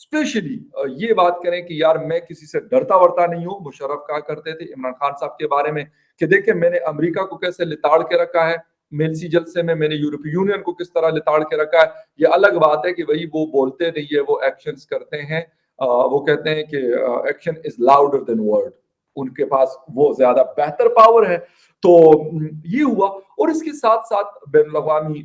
Especially یہ بات کریں کہ یار میں کسی سے ڈرتا ورتا نہیں ہوں. مشرف کہا کرتے تھے عمران خان صاحب کے بارے میں کہ دیکھیں میں نے امریکہ کو کیسے لتاڑ کے رکھا ہے میلسی جلسے میں نے یورپی یونین کو کس طرح لتاڑ کے رکھا ہے. یہ الگ بات ہے کہ وہی وہ بولتے نہیں ہے, وہ ایکشنز کرتے ہیں. وہ کہتے ہیں کہ action is louder than word, ان کے پاس وہ زیادہ بہتر پاور ہے. تو یہ ہوا. اور اس کے ساتھ ساتھ بین الاقوامی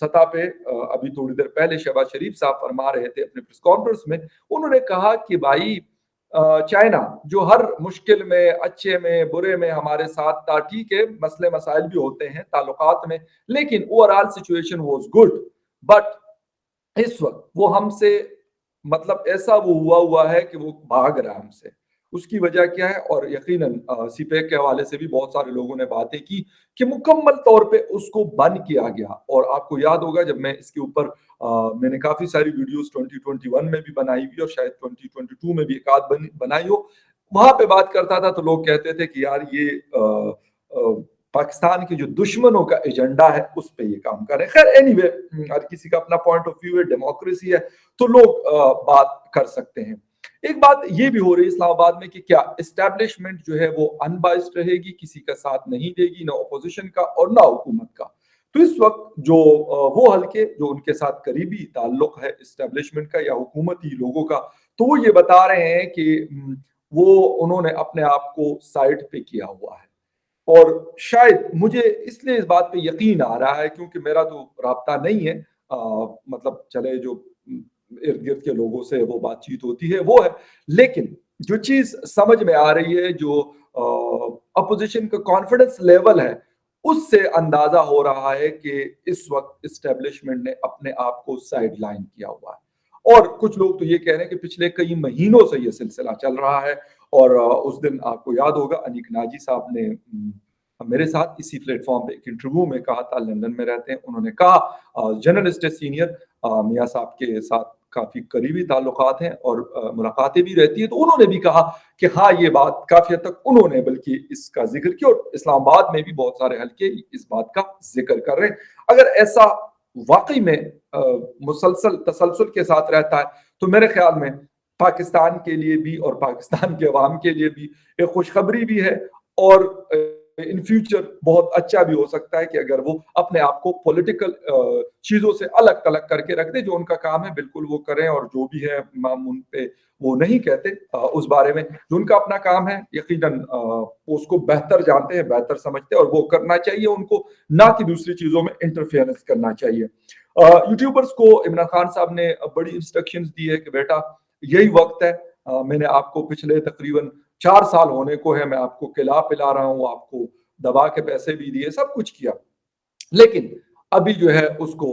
سطح پہ ابھی تھوڑی دیر پہلے شہباز شریف صاحب فرما رہے تھے اپنے پریس کانفرنس میں, انہوں نے کہا کہ بھائی چائنا جو ہر مشکل میں اچھے میں برے میں ہمارے ساتھ تھا, ٹھیک ہے مسئلے مسائل بھی ہوتے ہیں تعلقات میں, لیکن overall situation was good. But اس وقت وہ ہم سے مطلب ایسا وہ ہوا ہے کہ وہ بھاگ رہا ہے ہم سے. اس کی وجہ کیا ہے؟ اور یقیناً سی پیک کے حوالے سے بھی بہت سارے لوگوں نے باتیں کی کہ مکمل طور پہ اس کو بند کیا گیا. اور آپ کو یاد ہوگا جب میں اس کے اوپر میں نے کافی ساری ویڈیوز 2021 میں بھی بنائی ہوئی اور شاید 2022 میں بھی ایک آدھ بنائی ہو, وہاں پہ بات کرتا تھا تو لوگ کہتے تھے کہ یار یہ پاکستان کے جو دشمنوں کا ایجنڈا ہے اس پہ یہ کام کریں. خیر اینی وے, ہر کسی کا اپنا پوائنٹ آف ویو ہے, ڈیموکریسی ہے, تو لوگ بات کر سکتے ہیں. ایک بات یہ بھی ہو رہی ہے اسلام آباد میں کہ کیا اسٹیبلشمنٹ جو ہے وہ ان بائسڈ رہے گی, کسی کا ساتھ نہیں دے گی, نہ اپوزیشن کا اور نہ حکومت کا. تو اس وقت جو وہ حلقے جو ان کے ساتھ قریبی تعلق ہے اسٹیبلشمنٹ کا یا حکومتی لوگوں کا, تو وہ یہ بتا رہے ہیں کہ وہ انہوں نے اپنے آپ کو سائڈ پہ کیا ہوا ہے. اور شاید مجھے اس لیے اس بات پہ یقین آ رہا ہے کیونکہ میرا تو رابطہ نہیں ہے, مطلب چلے جو ارد گرد کے لوگوں سے وہ بات چیت ہوتی ہے وہ ہے, لیکن جو چیز سمجھ میں آ رہی ہے جو اپوزیشن کا کانفیڈنس لیول ہے اس سے اندازہ ہو رہا ہے کہ اس وقت اسٹیبلشمنٹ نے اپنے آپ کو سائیڈ لائن کیا ہوا ہے. اور کچھ لوگ تو یہ کہہ رہے ہیں کہ پچھلے کئی مہینوں سے یہ سلسلہ چل رہا ہے. اور اس دن آپ کو یاد ہوگا انیک ناجی صاحب نے میرے ساتھ اسی پلیٹ فارم پہ ایک انٹرویو میں کہا تھا, لندن میں رہتے ہیں, انہوں نے کہا جرنلسٹ سینئر میاں صاحب کے ساتھ کافی قریبی تعلقات ہیں اور ملاقاتیں بھی رہتی ہیں, تو انہوں نے بھی کہا کہ ہاں یہ بات کافی حد تک انہوں نے بلکہ اس کا ذکر کیا, اور اسلام آباد میں بھی بہت سارے حلقے اس بات کا ذکر کر رہے ہیں. اگر ایسا واقعی میں مسلسل تسلسل کے ساتھ رہتا ہے تو میرے خیال میں پاکستان کے لیے بھی اور پاکستان کے عوام کے لیے بھی ایک خوشخبری بھی ہے, اور ان فیوچر بہت اچھا بھی ہو سکتا ہے کہ اگر وہ اپنے آپ کو پولیٹیکل چیزوں سے الگ تلگ کر کے رکھ دے. جو ان کا کام ہے بالکل وہ کریں, اور جو بھی ہے ہم ان پہ وہ نہیں کہتے اس بارے میں. جو ان کا اپنا کام ہے یقیناً اس کو بہتر جانتے ہیں, بہتر سمجھتے ہیں, اور وہ کرنا چاہیے ان کو, نہ کہ دوسری چیزوں میں انٹرفیئرنس کرنا چاہیے. یوٹیوبرز کو عمران خان صاحب نے بڑی انسٹرکشنز دی ہے کہ بیٹا یہی وقت ہے, میں نے آپ کو پچھلے تقریباً 4 سال ہونے کو ہے, میں آپ کو کھلا پلا رہا ہوں, آپ کو دبا کے پیسے بھی دیے, سب کچھ کیا, لیکن ابھی جو ہے اس کو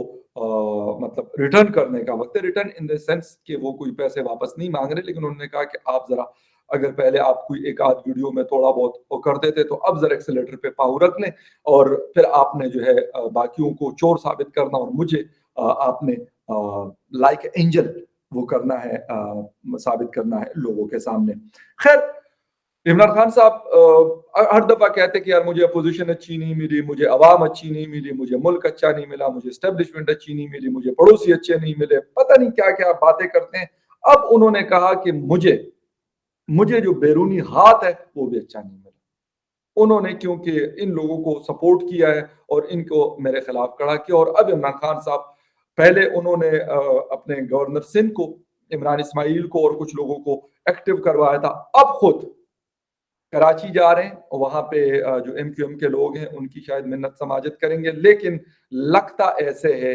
مطلب ریٹرن کرنے کا وقت ہے. ریٹرن ان دا سینس کہ وہ کوئی پیسے واپس نہیں مانگ رہے, لیکن انہوں نے کہا کہ آپ ذرا اگر پہلے آپ کوئی ایک آدھ ویڈیو میں تھوڑا بہت وہ کرتے تھے تو اب ذرا ایکسیلیٹر پہ پاؤں رکھ لیں, اور پھر آپ نے جو ہے باقیوں کو چور ثابت کرنا اور مجھے آپ نے لائک اینجل وہ کرنا ہے, ثابت کرنا ہے لوگوں کے سامنے. خیر عمران خان صاحب ہر دفعہ کہتے کہ یار مجھے اپوزیشن اچھی نہیں ملی, مجھے عوام اچھی نہیں ملی, مجھے ملک اچھا نہیں ملا, مجھے اسٹیبلشمنٹ اچھی نہیں ملی, مجھے پڑوسی اچھے نہیں ملے, پتہ نہیں کیا کیا باتیں کرتے ہیں. اب انہوں نے کہا کہ مجھے جو بیرونی ہاتھ ہے وہ بھی اچھا نہیں ملا. انہوں نے کیونکہ ان لوگوں کو سپورٹ کیا ہے اور ان کو میرے خلاف کھڑا کیا, اور اب عمران خان صاحب پہلے انہوں نے اپنے گورنر سندھ کو عمران اسماعیل کو اور کچھ لوگوں کو ایکٹیو کروایا تھا, اب خود کراچی جا رہے ہیں, وہاں پہ جو ایم کیو ایم کے لوگ ہیں ان کی شاید منت سماجت کریں گے, لیکن لگتا ایسے ہے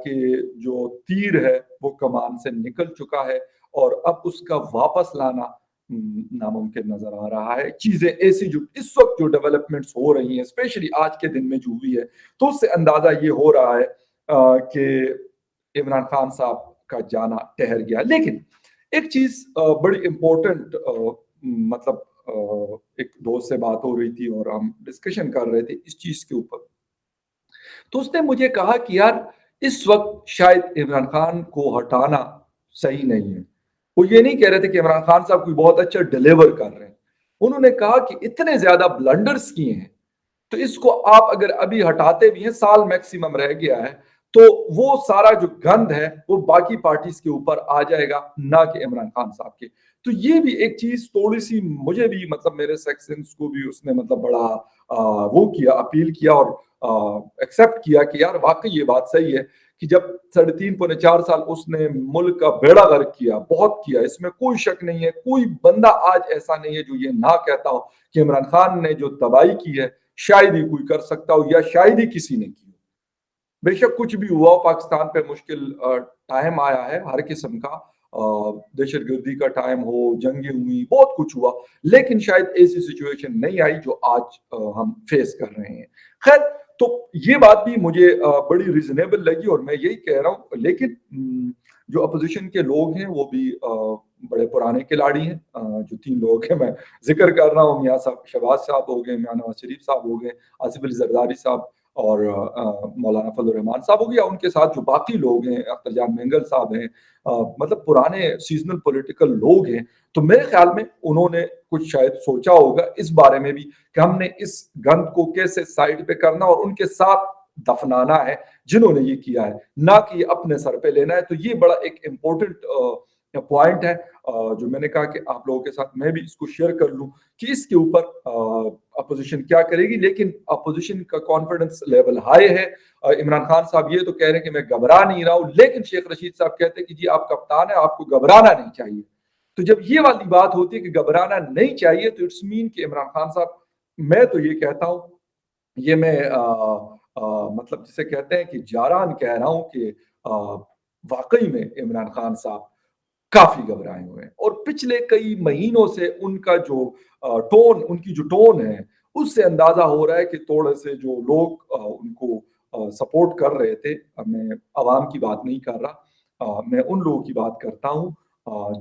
کہ جو تیر ہے وہ کمان سے نکل چکا ہے اور اب اس کا واپس لانا ناممکن نظر آ رہا ہے. چیزیں ایسی جو اس وقت جو ڈیولپمنٹس ہو رہی ہیں اسپیشلی آج کے دن میں جو ہوئی ہے, تو اس سے اندازہ یہ ہو رہا ہے کہ عمران خان صاحب کا جانا ٹہر گیا. لیکن ایک چیز بڑی امپورٹنٹ, مطلب ایک دوست سے بات ہو رہی تھی اور ہم ڈسکشن کر رہے تھے اس چیز کے اوپر, تو اس نے مجھے کہا کہ یار اس وقت شاید عمران خان کو ہٹانا صحیح نہیں ہے. وہ یہ نہیں کہہ رہے تھے کہ عمران خان صاحب کوئی بہت اچھا ڈیلیور کر رہے ہیں, انہوں نے کہا کہ اتنے زیادہ بلنڈرز کیے ہیں تو اس کو آپ اگر ابھی ہٹاتے بھی ہیں, سال میکسیمم رہ گیا ہے, تو وہ سارا جو گند ہے وہ باقی پارٹیز کے اوپر آ جائے گا، نہ کہ عمران خان صاحب کے۔ تو یہ بھی ایک چیز تھوڑی سی مجھے بھی مطلب میرے سیکشنز کو بھی اس نے مطلب بڑا وہ کیا، اپیل کیا اور ایکسیپٹ کیا کہ یار واقعی یہ بات صحیح ہے کہ جب 3.5 پونے 4 سال اس نے ملک کا بیڑا غرق کیا، بہت کیا، اس میں کوئی شک نہیں ہے، کوئی بندہ آج ایسا نہیں ہے جو یہ نہ کہتا ہو کہ عمران خان نے جو تباہی کی ہے شاید ہی کوئی کر سکتا ہو یا شاید ہی کسی نے کی ہو۔ بے شک کچھ بھی ہوا ہو، پاکستان پہ مشکل ٹائم آیا ہے ہر قسم کا، دہشت گردی کا ٹائم ہو، جنگیں ہوئی، بہت کچھ ہوا، لیکن شاید ایسی سچویشن نہیں آئی جو آج ہم فیس کر رہے ہیں۔ خیر، تو یہ بات بھی مجھے بڑی ریزنیبل لگی اور میں یہی کہہ رہا ہوں، لیکن جو اپوزیشن کے لوگ ہیں وہ بھی بڑے پرانے کھلاڑی ہیں۔ جو 3 لوگ ہیں میں ذکر کر رہا ہوں، میاں صاحب شہباز صاحب ہو گئے، میاں نواز شریف صاحب ہو گئے، آصف علی زرداری صاحب اور مولانا فضل الرحمان صاحب ہو گیا، ان کے ساتھ جو باقی لوگ ہیں، اختر جان مینگل صاحب ہیں، مطلب پرانے سیزنل پولیٹیکل لوگ ہیں۔ تو میرے خیال میں انہوں نے کچھ شاید سوچا ہوگا اس بارے میں بھی کہ ہم نے اس گند کو کیسے سائڈ پہ کرنا اور ان کے ساتھ دفنانا ہے جنہوں نے یہ کیا ہے، نہ کہ یہ اپنے سر پہ لینا ہے۔ تو یہ بڑا ایک امپورٹنٹ پوائنٹ ہے جو میں نے کہا کہ آپ لوگوں کے ساتھ میں بھی اس کو شیئر کر لوں کہ اس کے اوپر اپوزیشن کیا کرے گی۔ لیکن اپوزیشن کا کانفیڈنس لیول ہائی ہے۔ عمران خان صاحب یہ تو کہہ رہے ہیں کہ میں گھبرا نہیں رہا ہوں، لیکن شیخ رشید صاحب کہتے ہیں کہ جی آپ کپتان ہیں، آپ کو گھبرانا نہیں چاہیے۔ تو جب یہ والی بات ہوتی ہے کہ گھبرانا نہیں چاہیے تو اٹس مین کہ عمران خان صاحب، میں تو یہ کہتا ہوں، یہ میں مطلب جسے کہتے ہیں کہ جاران کہہ رہا ہوں کہ واقعی میں عمران خان صاحب کافی گھبرائے ہوئے ہیں، اور پچھلے کئی مہینوں سے ان کا جو ٹون، ان کی جو ٹون ہے، اس سے اندازہ ہو رہا ہے کہ تھوڑے سے جو لوگ ان کو سپورٹ کر رہے تھے، میں عوام کی بات نہیں کر رہا، میں ان لوگوں کی بات کرتا ہوں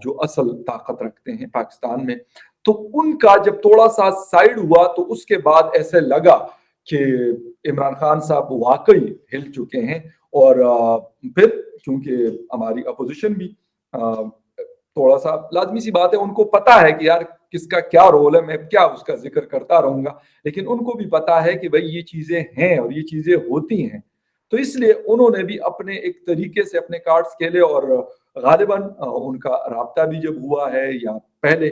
جو اصل طاقت رکھتے ہیں پاکستان میں، تو ان کا جب تھوڑا سا سائیڈ ہوا تو اس کے بعد ایسے لگا کہ عمران خان صاحب واقعی ہل چکے ہیں۔ اور پھر چونکہ ہماری اپوزیشن بھی تھوڑا سا لازمی سی بات ہے، ان کو پتا ہے کہ یار کس کا کیا رول ہے، میں کیا اس کا ذکر کرتا رہوں گا، لیکن ان کو بھی پتا ہے کہ بھئی یہ چیزیں ہیں اور یہ چیزیں ہوتی ہیں، تو اس لیے انہوں نے بھی اپنے ایک طریقے سے اپنے کارڈز کھیلے، اور غالباً ان کا رابطہ بھی جب ہوا ہے یا پہلے،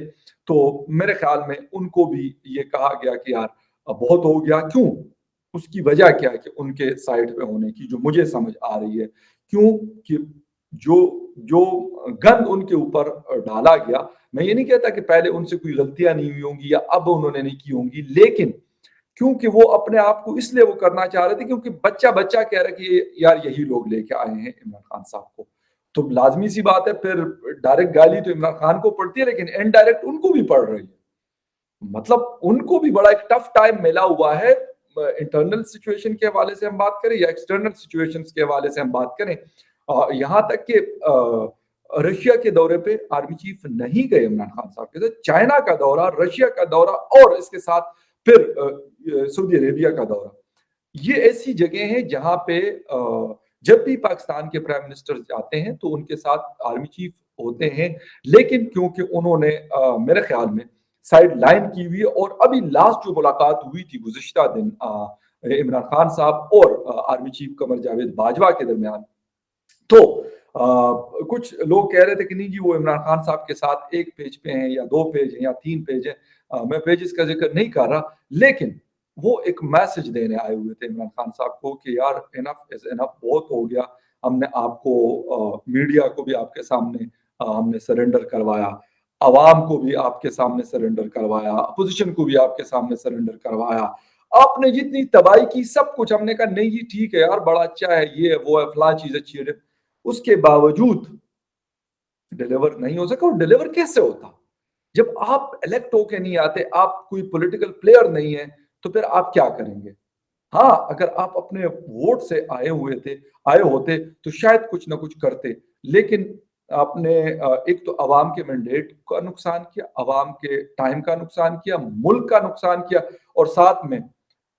تو میرے خیال میں ان کو بھی یہ کہا گیا کہ یار بہت ہو گیا۔ کیوں؟ اس کی وجہ کیا ہے کہ ان کے سائڈ پہ ہونے کی جو مجھے سمجھ آ رہی ہے، کیوں کہ جو جو گند ان کے اوپر ڈالا گیا، میں یہ نہیں کہتا کہ پہلے ان سے کوئی غلطیاں نہیں ہوئی ہوں گی یا اب انہوں نے نہیں کی ہوں گی، لیکن کیونکہ وہ اپنے آپ کو اس لیے وہ کرنا چاہ رہے تھے کیونکہ بچہ بچہ کہہ رہا کہ یار یہی لوگ لے کے آئے ہیں عمران خان صاحب کو، تو لازمی سی بات ہے پھر ڈائریکٹ گالی تو عمران خان کو پڑتی ہے لیکن انڈائریکٹ ان کو بھی پڑ رہی ہے۔ مطلب ان کو بھی بڑا ایک ٹف ٹائم ملا ہوا ہے، انٹرنل سچویشن کے حوالے سے ہم بات کریں یا ایکسٹرنل سچویشن کے حوالے سے ہم بات کریں، یہاں تک کہ رشیا کے دورے پہ آرمی چیف نہیں گئے عمران خان صاحب کے ساتھ، چائنا کا دورہ، رشیا کا دورہ اور اس کے ساتھ پھر سعودی عربیہ کا دورہ، یہ ایسی جگہ ہیں جہاں پہ جب بھی پاکستان کے پرائم منسٹر جاتے ہیں تو ان کے ساتھ آرمی چیف ہوتے ہیں، لیکن کیونکہ انہوں نے میرے خیال میں سائیڈ لائن کی ہوئی، اور ابھی لاسٹ جو ملاقات ہوئی تھی گزشتہ دن عمران خان صاحب اور آرمی چیف قمر جاوید باجوہ کے درمیان، تو کچھ لوگ کہہ رہے تھے کہ نہیں جی وہ عمران خان صاحب کے ساتھ 1 پیج پہ ہیں یا 2 پیج ہیں یا 3 پیج ہیں، میں پیجز کا ذکر نہیں کر رہا، لیکن وہ ایک میسج دینے آئے ہوئے تھے عمران خان صاحب کو کہ یار انف از انف، بہت ہو گیا، ہم نے آپ کو میڈیا کو بھی آپ کے سامنے ہم نے سرنڈر کروایا، عوام کو بھی آپ کے سامنے سرنڈر کروایا، اپوزیشن کو بھی آپ کے سامنے سرنڈر کروایا، آپ نے جتنی تباہی کی سب کچھ، ہم نے کہا نہیں جی ٹھیک ہے یار بڑا اچھا ہے، یہ ہے وہ ہے فلاں چیز اچھی ہے، اس کے باوجود ڈیلیور نہیں ہو سکا۔ اور ڈیلیور کیسے ہوتا جب آپ الیکٹ ہو کے نہیں آتے، آپ کوئی پولیٹیکل پلیئر نہیں ہے، تو پھر آپ کیا کریں گے؟ ہاں اگر آپ اپنے ووٹ سے آئے ہوتے تو شاید کچھ نہ کچھ کرتے، لیکن آپ نے ایک تو عوام کے مینڈیٹ کا نقصان کیا، عوام کے ٹائم کا نقصان کیا، ملک کا نقصان کیا، اور ساتھ میں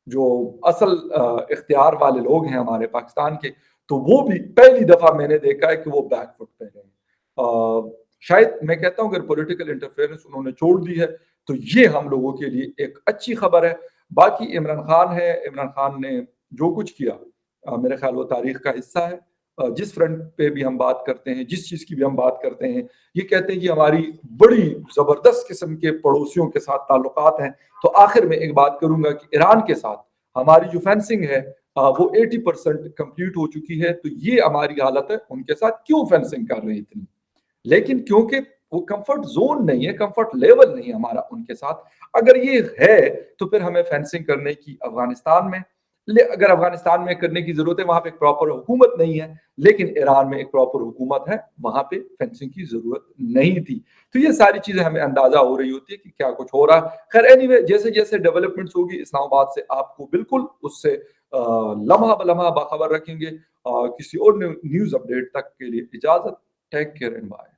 جو اصل اختیار والے لوگ ہیں ہمارے پاکستان کے، تو وہ بھی پہلی دفعہ میں نے دیکھا ہے کہ وہ بیک فٹ پہ رہے۔ شاید میں کہتا ہوں اگر پولیٹیکل انٹرفیئرنس انہوں نے چھوڑ دی ہے تو یہ ہم لوگوں کے لیے ایک اچھی خبر ہے۔ باقی عمران خان ہے، عمران خان نے جو کچھ کیا میرا خیال وہ تاریخ کا حصہ ہے. جس فرنٹ پہ بھی ہم بات کرتے ہیں, جس چیز کی بھی ہم بات کرتے ہیں, یہ کہتے ہیں کہ ہماری بڑی زبردست قسم کے پڑوسیوں کے ساتھ تعلقات ہیں. تو آخر میں ایک بات کروں گا کہ ایران کے ساتھ ہماری جو فینسنگ ہے وہ 80% کمپلیٹ ہو چکی ہے. تو یہ ہماری حالت ہے, ان کے ساتھ کیوں فینسنگ کر رہے ہیں اتنی, لیکن کیونکہ وہ کمفرٹ زون نہیں ہے, کمفرٹ لیول نہیں ہے ہمارا ان کے ساتھ. اگر یہ ہے تو پھر ہمیں فینسنگ کرنے کی افغانستان میں, اگر افغانستان میں کرنے کی ضرورت ہے, وہاں پہ ایک پراپر حکومت نہیں ہے, لیکن ایران میں ایک پراپر حکومت ہے, وہاں پہ فینسنگ کی ضرورت نہیں تھی. تو یہ ساری چیزیں ہمیں اندازہ ہو رہی ہوتی ہے کہ کیا کچھ ہو رہا ہے. خیر اینی وے, جیسے جیسے ڈیولپمنٹس ہوگی اسلام آباد سے آپ کو بالکل اس سے لمحہ بلمحہ باخبر رکھیں گے. کسی اور نیوز اپڈیٹ تک کے لیے اجازت. Take care and bye.